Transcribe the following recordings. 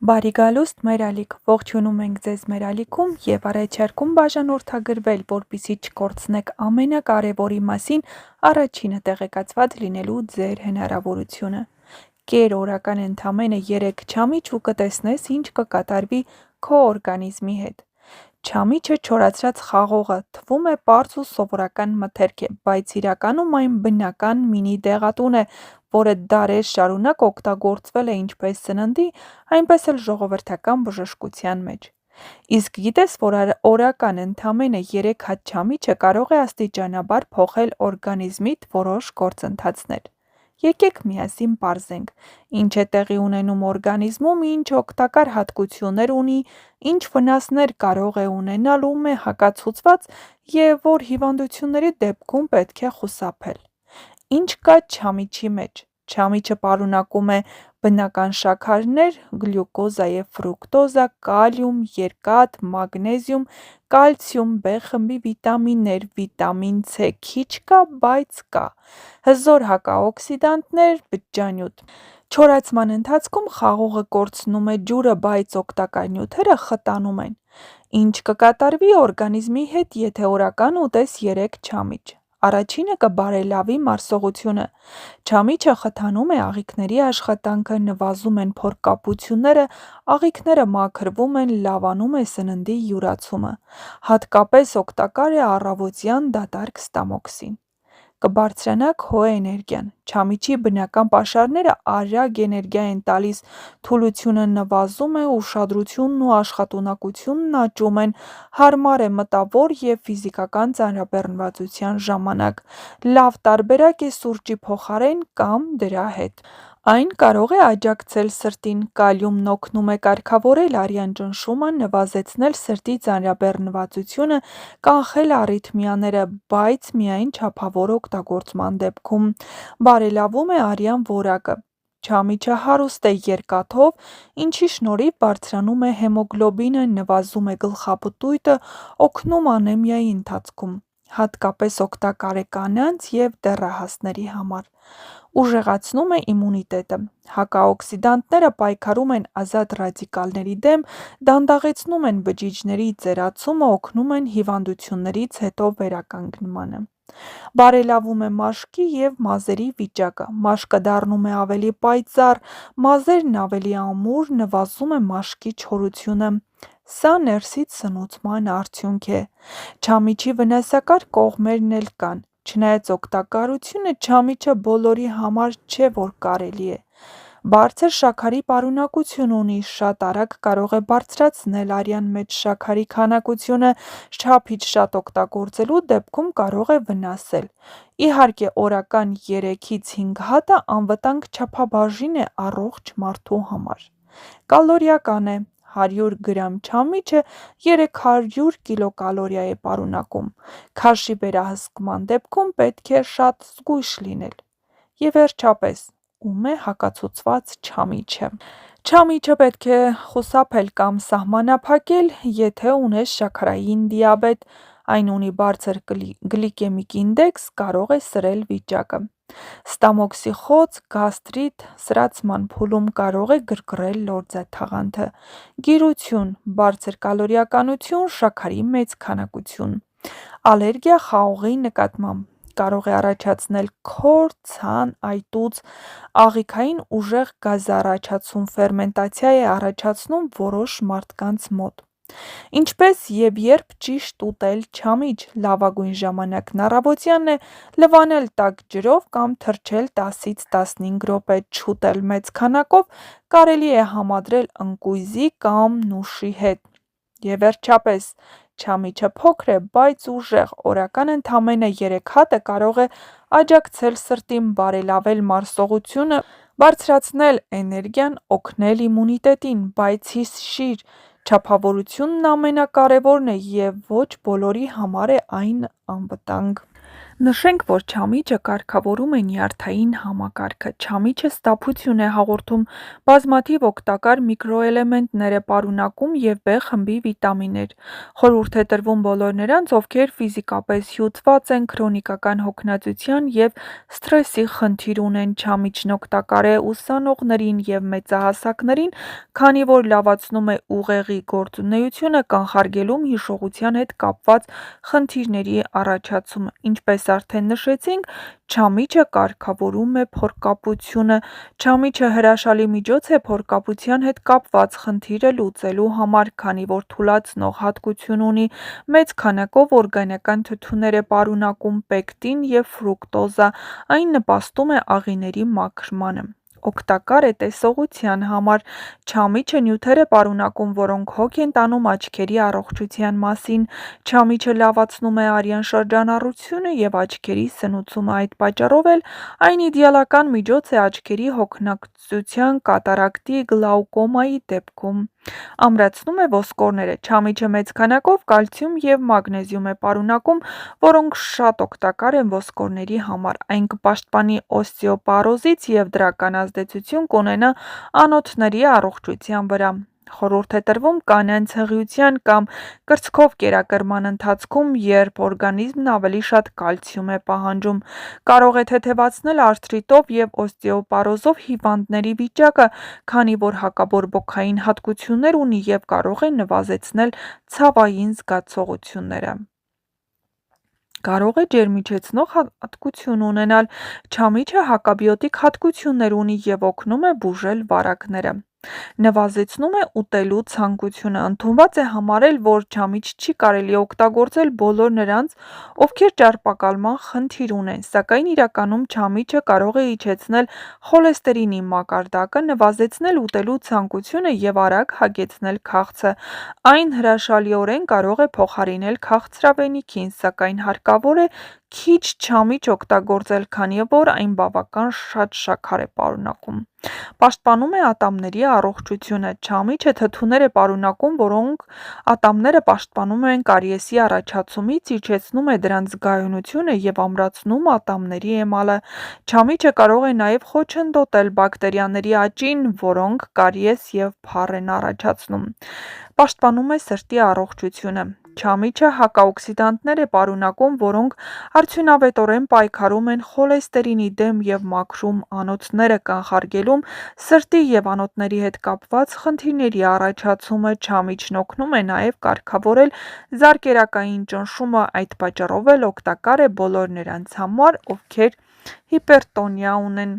Բարի գալուստ մեր ալիք, ողջունում ենք ձեզ մեր ալիքում և առաջարկում բաժանորդագրվել, որպեսզի չկորցնեք ամենակարևորի մասին առաջինը տեղեկացված լինելու ձեր հնարավորությունը։ Կեր օրական ընդամենը 3 չամիչ ու կտեսնես ինչ կկատարվի քո օրգանիզմի հետ։ Չամիչը չորացրած խաղողը թվում է պարզ ու սովորական մթերք է, բայց իրականում այն բնական մինի դեղատուն է, որը դարեր շարունակ օգտագործվել է ինչպես սննդի, այնպես էլ ժողովրդական բժշկության մեջ։ Իսկ գիտես, որ օրական ընդամենը 3 հատ չամիչը կարող է աստիճանաբար փոխել օրգանիզմիդ որոշ գործընթացներ։ Եկեք միասին պարզենք, ինչ է տեղի ունենում օրգանիզմում, ինչ օգտակար հատկություններ ունի, ինչ վնասներ կարող է ունենալ, ում է հակացուցված և որ հիվանդությունների դեպքում պետք է խուսափել։ Ինչ կա չամիչի մեջ։ Չամիչը պարունակում է բնական շաքարներ, գլյուկոզա և ֆրուկտոզա, կալիում, երկաթ, մագնեզիում, կալցիում, B խմբի վիտամիններ, վիտամին C քիչ կա, բայց կա, հզոր հակաօքսիդանտներ, բջջանյութ։ Չորացման ընթացքում խաղողը կորցնում է ջուրը, բայց օգտակար նյութերը խտանում են։ Ինչ կկատարվի օրգանիզմի հետ, եթե օրական ուտես 3 չամիչ։ Առաջինը կբարելավի մարսողությունը։ Չամիչը խթանում է աղիքների աշխատանքը, նվազում են փորկապությունները, աղիքները մաքրվում են, լավանում է սննդի յուրացումը։ Հատկապես օգտակար է առավոտյան դատարկ ստամոքսին։ Կբարձրանա քո էներգիան։ Չամիչի բնական պաշարները արագ էներգիա են տալիս, թուլությունը նվազում է, ուշադրությունն ու աշխատունակությունն աճում են, հարմար է մտավոր և ֆիզիկական ծանրաբեռնվածության ժամանակ, լավ տարբերակ է սուրճի փոխարեն կամ դրա հետ։ Այն կարող է աջակցել սրտին, կալիումն օգնում է կարգավորել արյան ճնշումը, նվազեցնել սրտի ծանրաբեռնվածությունը, կանխել առիթմիաները, բայց միայն չափավոր օգտագործման դեպքում, բարելավում է արյան որակը։ Չամիչը հարուստ է երկաթով, ինչի շնորհիվ բարձրանում է հեմոգլոբինը, նվազում է գլխապտույտը, օգնում անեմիայի ընթացքում։ Հատկապես օգտակար է կանանց և դեռահասների համար։ Ուժեղացնում է իմունիտետը։ Հակաօքսիդանտները պայքարում են ազատ ռադիկալների դեմ, դանդաղեցնում են բջիջների ծերացումը, օգնում են հիվանդություններից հետո վերականգնմանը։ Բարելավում է մաշկի և մազերի վիճակը։ Մաշկը դառնում է ավելի պայծառ, մազերն ավելի ամուր, նվազում է մաշկի չորությունը։ Սա ներսից սնուցման արդյունք է։ Չամիչի վնասակար կողմերն էլ կան։ Չնայած օգտակարությունը, չամիչը բոլորի համար չէ, որ կարելի է։ Բարձր շաքարի պարունակություն ունի, շատ արագ կարող է բարձրացնել արյան մեջ շաքարի քանակությունը, չափից շատ օգտագործելու դեպքում կարող է վնասել։ Իհարկե, օրական 3-ից 5 հատը անվտանգ չափաբաժին է առողջ մարդու համար։ Կալորիական է։ 100 գրամ չամիչը 300 կիլոկալորիա է պարունակում։ Քաշի վերահսկման դեպքում պետք է շատ զգույշ լինել։ Եվ վերջապես, ում է հակացուցված չամիչը։ Չամիչը պետք է խուսափել կամ սահմանափակել, եթե ունես շաքարային դիաբետ, այն ունի բարձր գլիկեմիկ ինդեքս, կարող է սրել վիճակը։ Ստամոքսի խոց, գաստրիտ, սրացման փուլում կարող է գրգռել լորձաթաղանթը։ Գիրություն, բարձր կալորիականություն, շաքարի մեծ քանակություն։ Ալերգիա խաղողի նկատմամբ կարող է առաջացնել քոր, ցան, այտուց, աղիքային ուժեղ գազառաջացում, ֆերմենտացիա է առաջացնում որոշ մարդկանց մոտ։ Ինչպես և երբ ճիշտ ուտել չամիչ։ Լավագույն ժամանակն առավոտյանն է, լվանել տաք ջրով կամ թրջել 10-ից 15 րոպե, չուտել մեծ քանակով, կարելի է համադրել ընկույզի կամ նուշի հետ։ Եվ վերջապես, չամիչը փոքր է, բայց ուժեղ, օրական ընդամենը 3 հատը կարող է աջակցել սրտին, բարելավել մարսողությունը, բարձրացնել էներգիան, օգնել իմունիտետին, բայց հիշիր, չափավորությունն ամենակարևորն է և ոչ բոլորի համար է այն անվտանգ։ Նշենք, որ չամիչը կարգավորում է նյարդային համակարգը։ Չամիչը ստափություն է հաղորդում, բազմաթիվ օգտակար միկրոէլեմենտներ է պարունակում և B խմբի վիտամիններ։ Խորհուրդ է տրվում բոլոր նրանց, ովքեր ֆիզիկապես հյուծված են, քրոնիկական հոգնածության և սթրեսի խնդիր ունեն։ Չամիչն օգտակար է ուսանողներին և մեծահասակներին, քանի որ լավացնում է ուղեղի գործունեությունը, կանխարգելում հիշողության հետ կապված խնդիրների առաջացումը։ Ինչպես արդեն նշեցինք, չամիչը կարգավորում է փորկապությունը։ Չամիչը հրաշալի միջոց է փորկապության հետ կապված խնդիրը լուծելու համար, քանի որ թուլացնող հատկություն ունի, մեծ քանակով օրգանական թթուներ է պարունակում, պեկտին և ֆրուկտոզա, այն նպաստում է աղիների մաքրմանը։ Օգտակար է տեսողության համար։ Չամիչը նյութեր է պարունակում, որոնք հոգ են տանում աչքերի առողջության մասին։ Չամիչը լավացնում է արյան շրջանառությունը և աչքերի սնուցումը, այդ պատճառով էլ այն իդեալական միջոց է աչքերի հոգնածության, կատարակտի, գլաուկոմայի դեպքում։ Ամրացնում է ոսկորները։ Չամիչը մեծ քանակով կալցիում և մագնեզիում է պարունակում, որոնք շատ օգտակար են ոսկորների համար։ Այն կպաշտպանի օստեոպարոզից և դրական ազդեցություն կունենա անոթների առողջության վրա։ Խորհուրդ է տրվում կանանց հղիության կամ կրծքով կերակրման ընթացքում, երբ օրգանիզմն ավելի շատ կալցիում է պահանջում։ Կարող է թեթևացնել արթրիտով և օստեոպարոզով հիվանդների վիճակը, քանի որ հակաբորբոքային հատկություններ ունի և կարող է նվազեցնել ցավային զգացողությունները։ Կարող է ջերմիջեցնող հատկություն ունենալ։ Չամիչը հակաբիոտիկ հատկություններ ունի և օգնում է բուժել վարակները։ Նվազեցնում է ուտելու ցանկությունը։ Ընդունված է համարել, որ չամիչ չի կարելի օգտագործել բոլոր նրանց, ովքեր ճարպակալման խնդիր ունեն, սակայն իրականում չամիչը կարող է իջեցնել խոլեստերինի մակարդակը, նվազեցնել ուտելու ցանկությունը և արագ հագեցնել քաղցը։ Այն հրաշալիորեն կարող է փոխարինել քաղցրավենիքին, սակայն հարկավոր է քիչ չամիչ օգտագործել, քանի որ այն բավական շատ շաքար է պարունակում։ Պաշտպանում է ատամների առողջությունը։ Չամիչը թթուներ է պարունակում, որոնք ատամները պաշտպանում են կարիեսի առաջացումից, իջեցնում է դրանց զգայունությունը և ամրացնում ատամների էմալը։ Չամիչը կարող է նաև խոչընդոտել բակտերիաների աճին, որոնք կարիես և փառ են առաջացնում։ Պաշտպանում է սրտի առողջությունը։ Չամիչը հակաօքսիդանտներ է պարունակում, որոնք արդյունավետորեն պայքարում են խոլեստերինի դեմ և մաքրում անոթները, կանխարգելում սրտի և անոթների հետ կապված խնդիրների առաջացումը։ Չամիչն օգնում է նաև կարգավորել զարկերակային ճնշումը, այդ պատճառով էլ օգտակար է բոլոր նրանց համար, ովքեր հիպերտոնիա ունեն։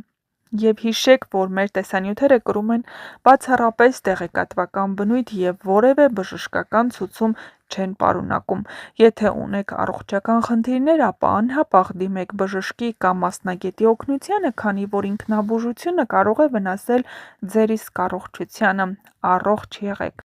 Եվ հիշեք, որ մեր տեսանյութերը կրում են բացառապես տեղեկատվական բնույթ և որևէ բժշկական ցուցում չեն պարունակում։ Եթե ունեք առողջական խնդիրներ, ապա անհապաղ դիմեք բժշկի կամ մասնագետի օգնությանը, քանի որ ինքնաբուժությունը կարող է վնասել ձեր իսկ առողջությանը։ Առողջ եղեք։